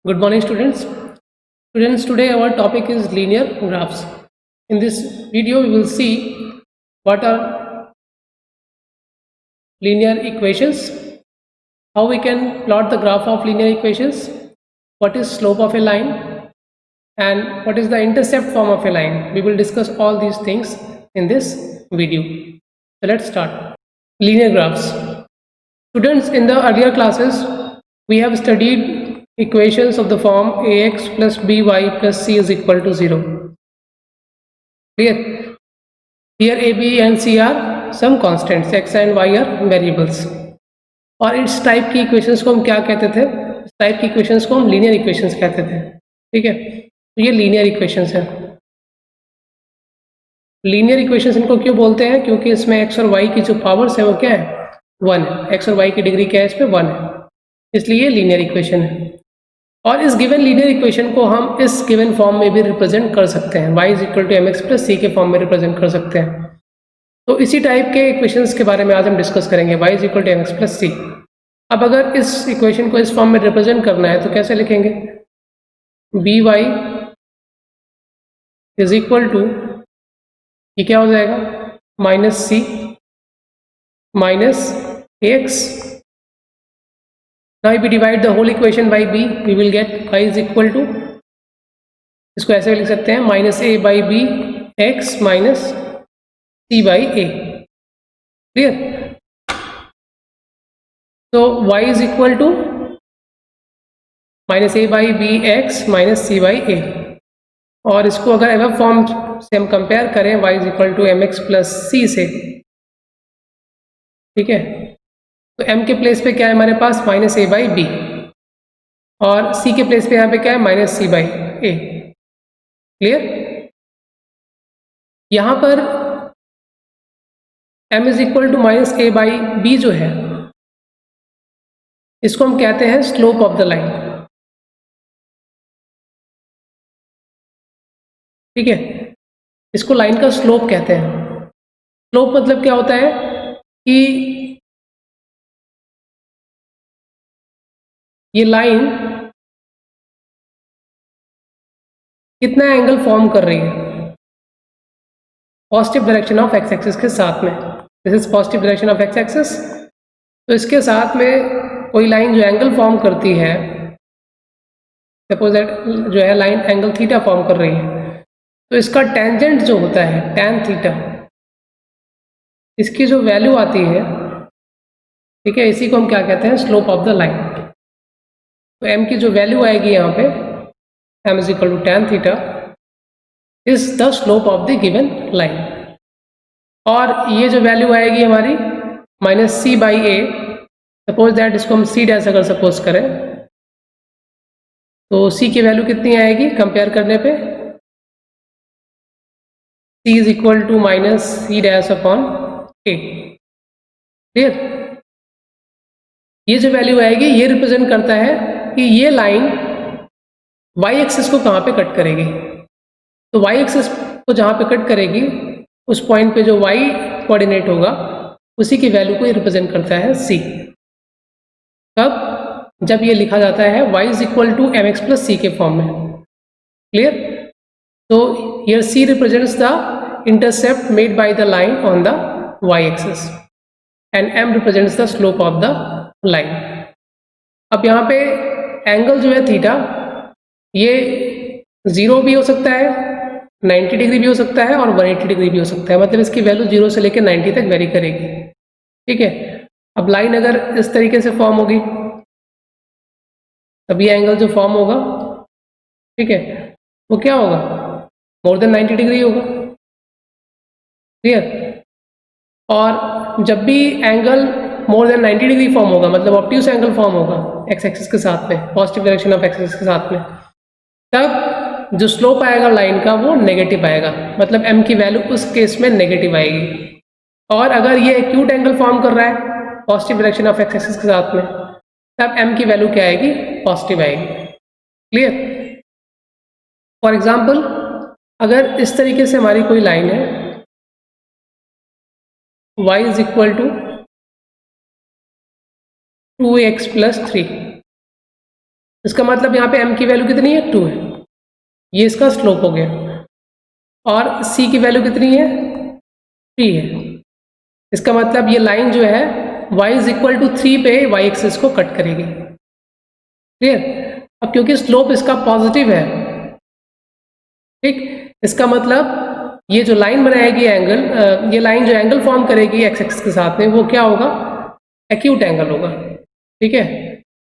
Good morning, students. Students, today our topic is linear graphs. In this video, we will see what are linear equations, how we can plot the graph of linear equations, what is slope of a line, and what is the intercept form of a line. We will discuss all these things in this video. So let's start. Linear graphs. Students, in the earlier classes, we have studied equations of the form ax plus by plus c is equal to 0. Clear? Here a, b and c are some constants, x and y are variables. और इस type की equations को हम क्या कहते थे? इस type की इक्वेशंस को हम लीनियर इक्वेशंस कहते थे. ठीक है, तो ये लीनियर इक्वेशंस हैं. लीनियर इक्वेशंस इनको क्यों बोलते हैं? क्योंकि इसमें एक्स और वाई की जो पावर्स है वो क्या है? 1 है. एक्स और वाई की डिग्री क्या है? इसमें 1 है, इसलिए ये लीनियर इक्वेशन है. और इस गिवन लीनियर इक्वेशन को हम इस गिवन फॉर्म में भी रिप्रेजेंट कर सकते हैं, y is equal to m x plus c के फॉर्म में रिप्रेजेंट कर सकते हैं. तो इसी टाइप के इक्वेशंस के बारे में आज हम डिस्कस करेंगे, y is equal to m x plus c. अब अगर इस इक्वेशन को इस फॉर्म में रिप्रेजेंट करना है तो कैसे लिखेंगे? B y is equal to, ये क्या हो जाएगा? Minus c minus x. Now if we divide the whole equation by b, we will get y is equal to, इसको ऐसे लिख सकते हैं, minus a by b x minus c by a. Clear? तो y is equal to minus a by b x minus c by a. और इसको अगर ever form से हम कंपेयर करें y is equal to m x plus c से, ठीक है, तो m के प्लेस पे क्या है हमारे पास? माइनस ए बाई बी, और c के प्लेस पे यहाँ पे क्या है? Minus c by a. Clear? यहाँ पर m is equal to minus a by b जो है, इसको हम कहते हैं स्लोप ऑफ द लाइन. ठीक है, इसको लाइन का स्लोप कहते हैं. स्लोप मतलब क्या होता है कि ये लाइन कितना एंगल फॉर्म कर रही है positive direction of x axis के साथ में. This is positive direction of x axis. तो इसके साथ में कोई लाइन जो एंगल फॉर्म करती है, सपोज दैट जो है लाइन एंगल थीटा फॉर्म कर रही है, तो इसका टेंजेंट जो होता है tan थीटा, इसकी जो वैल्यू आती है, ठीक है, इसी को हम क्या कहते हैं? Slope of the line. तो m की जो वैल्यू आएगी यहाँ पे, m is equal to tan theta is the slope of the given line. और ये जो वैल्यू आएगी हमारी minus c by a, suppose that इसको हम सी डैश अगर सपोज करें, तो c की वैल्यू कितनी आएगी कंपेयर करने पे? c is equal to minus c dash upon a. Clear? ये जो वैल्यू आएगी ये रिप्रेजेंट करता है कि ये लाइन y एक्सिस को कहाँ पे कट करेगी. तो y एक्सिस को जहाँ पे कट करेगी उस पॉइंट पे जो y कोऑर्डिनेट होगा उसी की वैल्यू को ये रिप्रेजेंट करता है c. कब? जब ये लिखा जाता है y is equal to m x plus c के फॉर्म में. क्लियर? तो here c represents the intercept made by the line on the y axis and m represents the slope of the line. अब यहाँ पे angle जो है theta, ये 0 भी हो सकता है, 90 डिग्री भी हो सकता है और 180 डिग्री भी हो सकता है. मतलब इसकी वैल्यू 0 से लेकर 90 तक वेरी करेगी. ठीक है. अब लाइन अगर इस तरीके से फॉर्म होगी तब ये एंगल जो फॉर्म होगा, ठीक है, वो क्या होगा? मोर देन 90 डिग्री होगा. क्लियर? और जब भी angle more than 90 degree form होगा, मतलब ऑब्ट्यूस एंगल फॉर्म होगा एक्स एक्सिस के साथ में, positive direction of x axis के साथ में, तब जो स्लोप आएगा लाइन का वो नेगेटिव आएगा. मतलब m की वैल्यू उस केस में नेगेटिव आएगी. और अगर ये एक्यूट एंगल फॉर्म कर रहा है positive direction of x axis के साथ में, तब m की वैल्यू क्या आएगी? पॉजिटिव आएगी. क्लियर? फॉर एग्जाम्पल, अगर इस तरीके से हमारी कोई लाइन है, y is equal to 2x plus 3, इसका मतलब यहाँ पे m की वैल्यू कितनी है, 2 है, ये इसका स्लोप हो गया। और c की वैल्यू कितनी है, 3 है। इसका मतलब ये लाइन जो है y इज इक्वल टू 3 पे y एक्सिस को कट करेगी। क्लियर? अब क्योंकि स्लोप इसका पॉजिटिव है, ठीक, इसका मतलब ये जो लाइन बनाएगी एंगल, ये लाइन जो एंगल फॉर्म करेगी एक्स एक्सिस के साथ में, वो क्या होगा, एक्यूट एंगल होगा। ठीक है,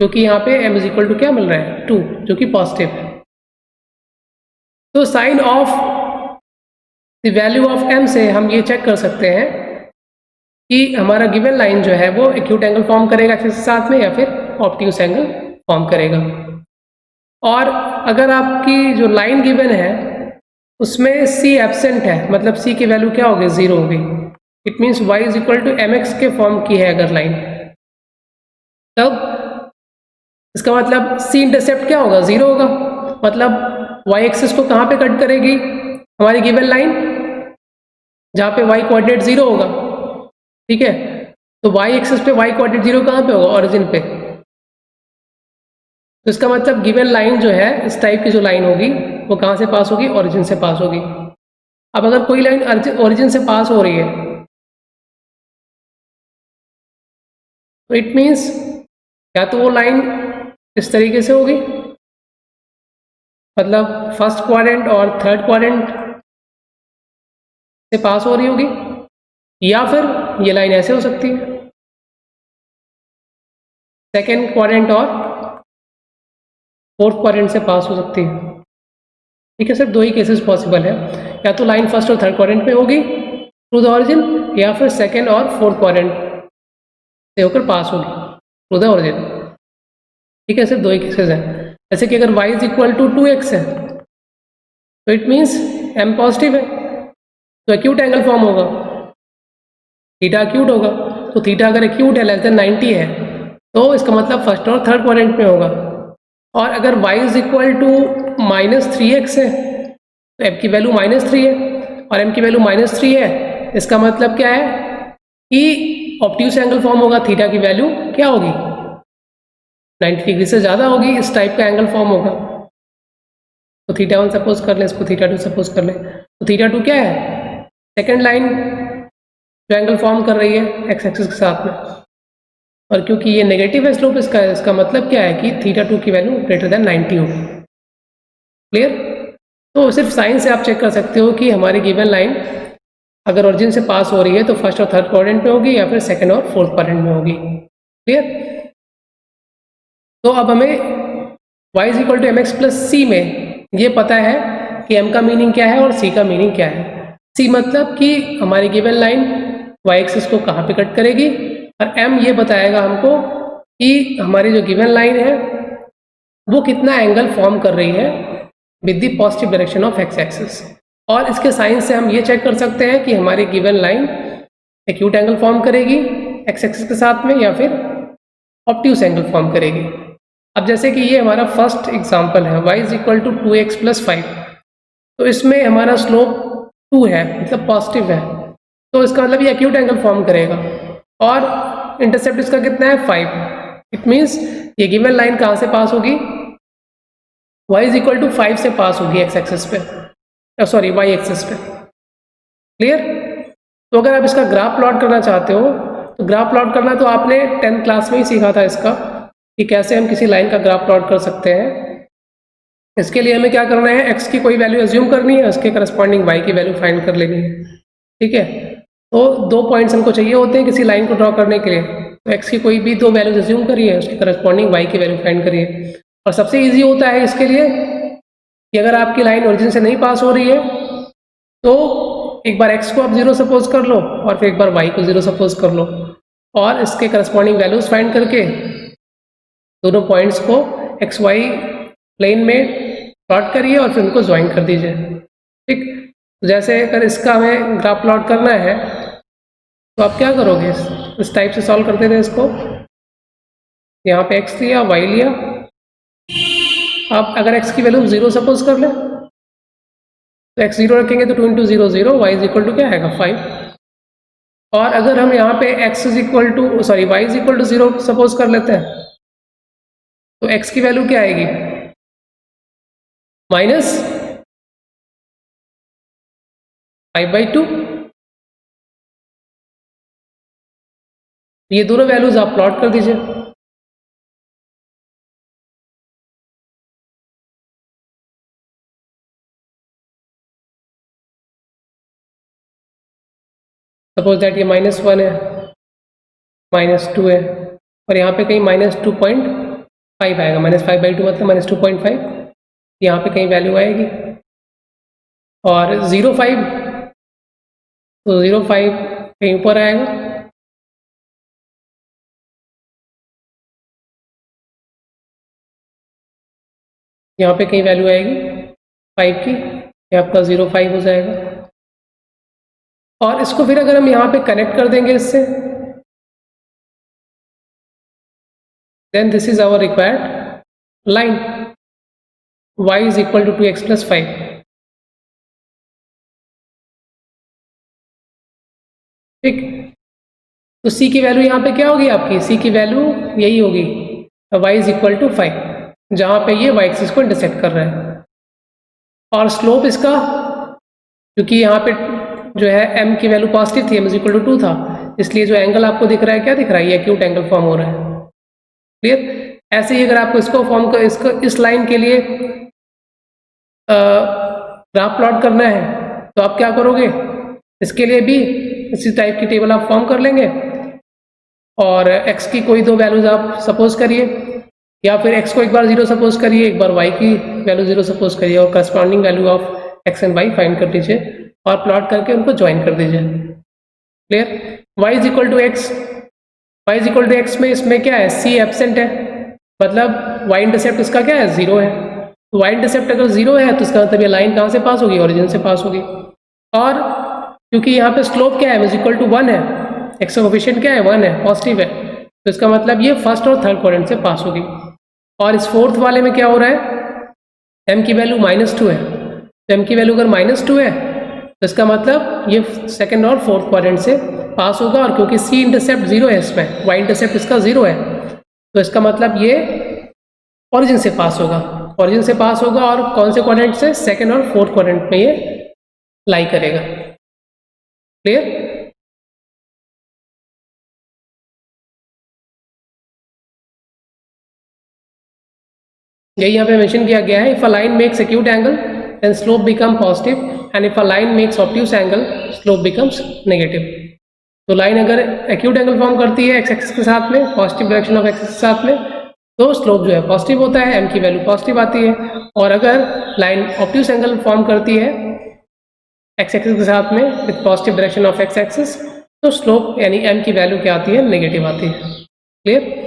क्योंकि यहाँ पे m इज इक्वल टू क्या मिल रहा है, 2, जो कि पॉजिटिव है। तो sine of the value of m से हम ये चेक कर सकते हैं कि हमारा गिवन लाइन जो है वो एक्यूट एंगल फॉर्म करेगा एक्सिस के साथ में या फिर ऑब्ट्यूस एंगल फॉर्म करेगा। और अगर आपकी जो लाइन गिवन है उसमें c एब्सेंट है, मतलब c की वैल्यू क्या होगी, 0 होगी। It means y is equal to mx के फॉर्म की है अगर लाइन, तब इसका मतलब c इंटरसेप्ट क्या होगा, 0 होगा। मतलब y एक्सिस को कहाँ पे कट करेगी हमारी गिवन लाइन, जहाँ पे y कोऑर्डिनेट 0 होगा। ठीक है, तो y एक्सिस पे y कोऑर्डिनेट 0 कहाँ पे होगा, ओरिजिन पे। तो इसका मतलब गिवन लाइन जो है, इस टाइप की जो लाइन होगी वो कहाँ से पास होगी, ओरिजिन से पास होगी। अब अगर कोई लाइन ओरिजिन से पास हो रही है तो इट मीन्स या तो वो लाइन इस तरीके से होगी, मतलब फर्स्ट क्वाड्रेंट और थर्ड क्वाड्रेंट से पास हो रही होगी, या फिर ये लाइन ऐसे हो सकती है, सेकेंड क्वाड्रेंट और फोर्थ क्वाड्रेंट से पास हो सकती है। ठीक है, सिर्फ दो ही केसेस पॉसिबल है, या तो लाइन फर्स्ट और थर्ड क्वाड्रेंट में होगी थ्रू द ओरिजिन, या फिर सेकेंड और फोर्थ क्वाड्रेंट से होकर पास होगी थ्रू द ओरिजिन। ठीक है, सिर्फ दो ही केसेस हैं। जैसे कि अगर y is equal to 2x है तो इट मीन्स m पॉजिटिव है, तो एक्यूट एंगल फॉर्म होगा, थीटा एक्यूट होगा। तो थीटा अगर एक्यूट है लेस देन 90 है तो इसका मतलब फर्स्ट और थर्ड क्वाड्रेंट में होगा। और अगर y is equal to -3x है तो m की वैल्यू -3 है, और m की वैल्यू -3 है, इसका मतलब क्या है कि ऑब्ट्यूस एंगल फॉर्म होगा, थीटा की वैल्यू क्या होगी, 90 डिग्री से ज़्यादा होगी, इस टाइप का एंगल फॉर्म होगा। तो थीटा 1 सपोज कर लें, इसको थीटा 2 सपोज कर लें, तो थीटा 2 क्या है, सेकेंड लाइन जो एंगल फॉर्म कर रही है एक्स एक्सिस के साथ में। और क्योंकि ये नेगेटिव है स्लोप इसका मतलब क्या है कि थीटा 2 की वैल्यू ग्रेटर देन 90 होगी। क्लियर? तो सिर्फ साइन से आप चेक कर सकते हो कि हमारी गिवन लाइन अगर ओरिजिन से पास हो रही है तो फर्स्ट और थर्ड क्वाड्रेंट में होगी या फिर सेकेंड और फोर्थ क्वाड्रेंट में होगी। क्लियर? तो अब हमें y is equal to m x plus c में ये पता है कि m का मीनिंग क्या है और c का मीनिंग क्या है। c मतलब कि हमारी गिवन लाइन y एक्सिस को कहाँ पे कट करेगी, और m ये बताएगा हमको कि हमारी जो गिवन लाइन है वो कितना एंगल फॉर्म कर रही है with the positive direction of x axis. और इसके साइन से हम ये चेक कर सकते हैं कि हमारी given line acute angle form करेगी x एक्सिस के साथ में या फिर ऑब्ट्यूस एंगल फॉर्म करेगी। अब जैसे कि ये हमारा फर्स्ट एग्जांपल है y is equal to 2x plus 5, तो इसमें हमारा स्लोप 2 है, मतलब पॉजिटिव है, तो इसका मतलब ये एक्यूट एंगल फॉर्म करेगा। और इंटरसेप्ट इसका कितना है, 5। इट मीन्स ये गिवन लाइन कहाँ से पास होगी, y इज इक्वल टू 5 से पास होगी x एक्सिस पे, सॉरी y एक्सिस पे। क्लियर? तो अगर आप इसका ग्राफ प्लॉट करना चाहते हो तो ग्राफ प्लॉट करना तो आपने 10th क्लास में ही सीखा था इसका, कि कैसे हम किसी लाइन का ग्राफ प्लॉट कर सकते हैं। इसके लिए हमें क्या करना है, x की कोई वैल्यू एज्यूम करनी है, उसके करस्पॉन्डिंग y की वैल्यू फाइंड कर लेनी है। ठीक है, तो 2 पॉइंट्स हमको चाहिए होते हैं किसी लाइन को ड्रॉ करने के लिए, तो x की कोई भी 2 वैल्यूज एज्यूम करिए, उसके करस्पॉन्डिंग y की वैल्यू फाइंड करिए। और सबसे ईजी होता है इसके लिए कि अगर आपकी लाइन ओरिजिन से नहीं पास हो रही है तो एक बार x को आप 0 सपोज कर लो और फिर एक बार y को 0 सपोज कर लो, और इसके करस्पॉन्डिंग वैल्यूज फाइंड करके दोनों पॉइंट्स को एक्स वाई प्लेन में प्लॉट करिए और फिर उनको ज्वाइन कर दीजिए। ठीक, तो जैसे अगर इसका हमें ग्राफ प्लॉट करना है तो आप क्या करोगे, इस टाइप से सॉल्व करते थे इसको। यहाँ पे x लिया, y लिया, आप अगर x की वैल्यू 0 सपोज कर लें तो x 0 रखेंगे तो 2 into 0 0, y is equal to क्या आएगा, 5। और अगर हम यहाँ पे x is equal to y is equal to 0 suppose कर लेते हैं तो x की वैल्यू क्या आएगी, -5/2। ये दोनों वैल्यूज आप प्लॉट कर दीजिए। सपोज दैट ये -1 है, -2 है, और यहाँ पे कहीं -2.5 आएगा। -5/2 मतलब -2.5, यहाँ पे कहीं वैल्यू आएगी। और 0.5, तो 0.5 कहीं ऊपर आएगा। यहाँ पे कहीं वैल्यू आएगी 5 की, ये आपका 0.5 हो जाएगा। और इसको फिर अगर हम यहाँ पे कनेक्ट कर देंगे इससे, then this is our required line, y is equal to 2x plus 5। ठीक, तो c की वैल्यू यहाँ पे क्या होगी आपकी, c की वैल्यू यही होगी, y is equal to 5, जहाँ पे ये y एक्सिस को इंटरसेक्ट कर रहा है। और स्लोप इसका, क्योंकि यहाँ पे जो है m की वैल्यू पॉजिटिव थी, m is equal to 2 था, इसलिए जो एंगल आपको दिख रहा है, क्या दिख रहा है, ये एक्यूट एंगल फॉर्म हो रहा है। क्लियर। ऐसे ही अगर आपको इसको फॉर्म कर, इसको इस लाइन के लिए ग्राफ प्लॉट करना है, तो आप क्या करोगे, इसके लिए भी इसी टाइप की टेबल आप फॉर्म कर लेंगे, और x की कोई दो वैल्यूज आप सपोज करिए, या फिर x को एक बार 0 सपोज करिए, एक बार y की वैल्यू 0 सपोज करिए, और corresponding value of x and y find कर दीजिए, और प्लॉट करके उनको ज्वाइन कर दीजिए। Clear. y is equal to x, y is equal to x में इसमें क्या है, c एब्सेंट है, मतलब y इंटरसेप्ट इसका क्या है, 0 है। तो y इंटरसेप्ट अगर 0 है तो इसका मतलब ये लाइन कहाँ से पास होगी, ओरिजिन से पास होगी। और क्योंकि यहाँ पे स्लोप क्या है, इज इक्वल टू 1 है, x का कोफिशिएंट क्या है, 1 है, पॉजिटिव है, तो इसका मतलब ये फर्स्ट और थर्ड क्वाड्रेंट से पास होगी। और इस फोर्थ वाले में क्या हो रहा है, m की वैल्यू -2 है, तो m की वैल्यू अगर -2 है तो इसका मतलब ये सेकंड और फोर्थ क्वाड्रेंट से पास होगा। और क्योंकि c इंटरसेप्ट 0 है, इसमें y इंटरसेप्ट इसका 0 है, तो इसका मतलब ये ओरिजिन से पास होगा, ओरिजिन से पास होगा, और कौन से क्वाड्रेंट से, सेकंड और फोर्थ क्वाड्रेंट में ये लाई करेगा। क्लियर। यही यहाँ पे मेंशन किया गया है, if a line makes acute angle then slope become positive, and if a line makes obtuse angle slope becomes negative. तो लाइन अगर एक्यूट एंगल फॉर्म करती है एक्स एक्सिस के साथ में, पॉजिटिव डायरेक्शन ऑफ एक्सिस के साथ में, तो स्लोप जो है पॉजिटिव होता है, m की वैल्यू पॉजिटिव आती है। और अगर लाइन ऑब्ट्यूज एंगल फॉर्म करती है एक्स एक्सिस के साथ में with positive direction of x axis, तो स्लोप यानी m की वैल्यू क्या आती है, नेगेटिव आती है। क्लियर।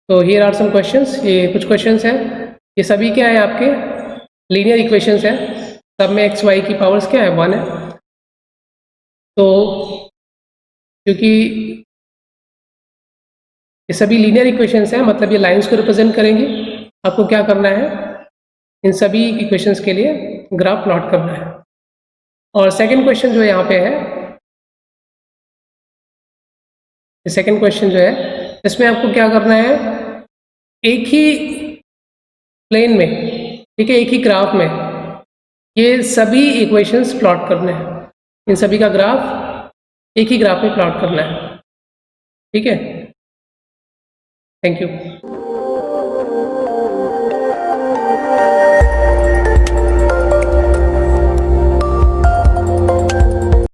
तो हियर आर सम क्वेश्चंस, ये कुछ क्वेश्चंस हैं, ये सभी क्या है, आपके लीनियर इक्वेशंस हैं, सब में एक्स वाई की पावर्स क्या है, 1 है। तो क्योंकि ये सभी लीनियर इक्वेशंस हैं, मतलब ये लाइंस को रिप्रेजेंट करेंगी, आपको क्या करना है, इन सभी इक्वेशंस के लिए ग्राफ प्लॉट करना है। और सेकंड क्वेश्चन जो यहाँ पे है, सेकंड क्वेश्चन जो है, इसमें आपको क्या करना है, एक ही प्लेन में, ठीक है, एक ही ग्राफ में ये सभी इक्वेशंस प्लॉट करने हैं, इन सभी का ग्राफ एक ही ग्राफ में प्लॉट करना है। ठीक है, थैंक यू।